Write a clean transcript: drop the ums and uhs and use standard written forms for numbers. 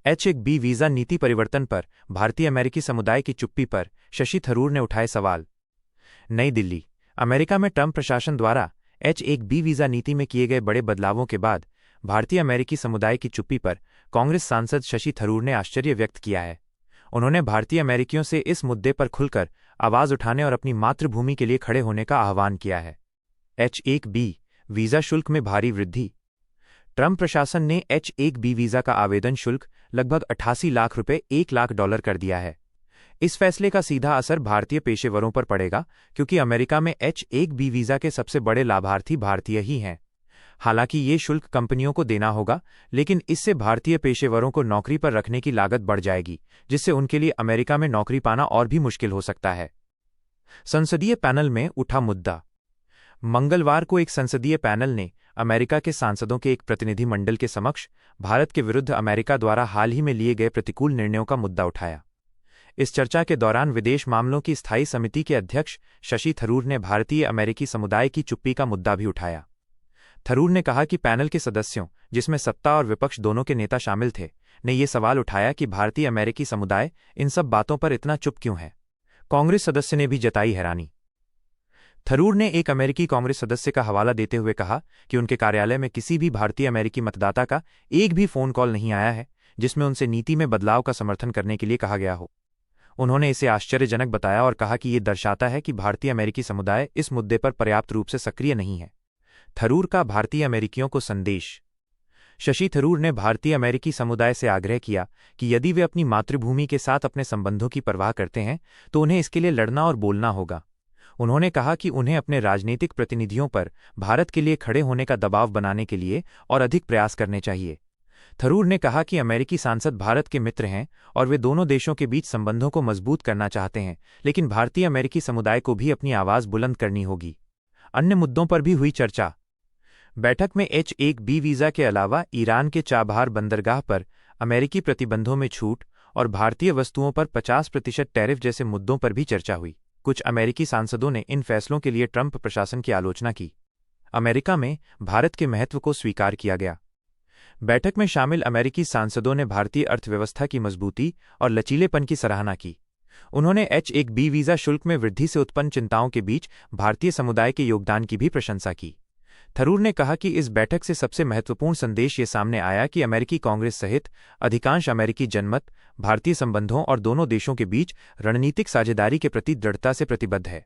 H-1B visa नीति परिवर्तन पर भारतीय अमेरिकी समुदाय की चुप्पी पर शशि थरूर ने उठाए सवाल। नई दिल्ली। अमेरिका में ट्रंप प्रशासन द्वारा H-1B वीज़ा नीति में किए गए बड़े बदलावों के बाद भारतीय अमेरिकी समुदाय की चुप्पी पर कांग्रेस सांसद शशि थरूर ने आश्चर्य व्यक्त किया है। उन्होंने भारतीय अमेरिकियों से इस मुद्दे पर खुलकर आवाज उठाने और अपनी मातृभूमि के लिए खड़े होने का आह्वान किया है। H-1B वीज़ा शुल्क में भारी वृद्धि। ट्रंप प्रशासन ने H-1B वीज़ा का आवेदन शुल्क लगभग 88 लाख रुपए $1 लाख कर दिया है। इस फैसले का सीधा असर भारतीय पेशेवरों पर पड़ेगा, क्योंकि अमेरिका में H-1B वीज़ा के सबसे बड़े लाभार्थी भारतीय ही हैं। हालांकि ये शुल्क कंपनियों को देना होगा, लेकिन इससे भारतीय पेशेवरों को नौकरी पर रखने की लागत बढ़ जाएगी, जिससे उनके लिए अमेरिका में नौकरी पाना और भी मुश्किल हो सकता है। संसदीय पैनल में उठा मुद्दा। मंगलवार को एक संसदीय पैनल ने अमेरिका के सांसदों के एक प्रतिनिधिमंडल के समक्ष भारत के विरुद्ध अमेरिका द्वारा हाल ही में लिए गए प्रतिकूल निर्णयों का मुद्दा उठाया। इस चर्चा के दौरान विदेश मामलों की स्थायी समिति के अध्यक्ष शशि थरूर ने भारतीय अमेरिकी समुदाय की चुप्पी का मुद्दा भी उठाया। थरूर ने कहा कि पैनल के सदस्यों, जिसमें सत्ता और विपक्ष दोनों के नेता शामिल थे, ने ये सवाल उठाया कि भारतीय अमेरिकी समुदाय इन सब बातों पर इतना चुप क्यों है। कांग्रेस सदस्य ने भी जताई हैरानी। थरूर ने एक अमेरिकी कांग्रेस सदस्य का हवाला देते हुए कहा कि उनके कार्यालय में किसी भी भारतीय अमेरिकी मतदाता का एक भी फोन कॉल नहीं आया है जिसमें उनसे नीति में बदलाव का समर्थन करने के लिए कहा गया हो। उन्होंने इसे आश्चर्यजनक बताया और कहा कि ये दर्शाता है कि भारतीय अमेरिकी समुदाय इस मुद्दे पर पर्याप्त रूप से सक्रिय नहीं है। थरूर का भारतीय अमेरिकियों को संदेश। शशि थरूर ने भारतीय अमेरिकी समुदाय से आग्रह किया कि यदि वे अपनी मातृभूमि के साथ अपने संबंधों की परवाह करते हैं तो उन्हें इसके लिए लड़ना और बोलना होगा। उन्होंने कहा कि उन्हें अपने राजनीतिक प्रतिनिधियों पर भारत के लिए खड़े होने का दबाव बनाने के लिए और अधिक प्रयास करने चाहिए। थरूर ने कहा कि अमेरिकी सांसद भारत के मित्र हैं और वे दोनों देशों के बीच संबंधों को मजबूत करना चाहते हैं, लेकिन भारतीय अमेरिकी समुदाय को भी अपनी आवाज बुलंद करनी होगी। अन्य मुद्दों पर भी हुई चर्चा। बैठक में H-1B वीज़ा के अलावा ईरान के चाबहार बंदरगाह पर अमेरिकी प्रतिबंधों में छूट और भारतीय वस्तुओं पर 50% टैरिफ जैसे मुद्दों पर भी चर्चा हुई। कुछ अमेरिकी सांसदों ने इन फैसलों के लिए ट्रंप प्रशासन की आलोचना की। अमेरिका में भारत के महत्व को स्वीकार किया गया। बैठक में शामिल अमेरिकी सांसदों ने भारतीय अर्थव्यवस्था की मजबूती और लचीलेपन की सराहना की। उन्होंने H-1B वीज़ा शुल्क में वृद्धि से उत्पन्न चिंताओं के बीच भारतीय समुदाय के योगदान की भी प्रशंसा की। थरूर ने कहा कि इस बैठक से सबसे महत्वपूर्ण संदेश ये सामने आया कि अमेरिकी कांग्रेस सहित अधिकांश अमेरिकी जनमत भारतीय संबंधों और दोनों देशों के बीच रणनीतिक साझेदारी के प्रति दृढ़ता से प्रतिबद्ध है।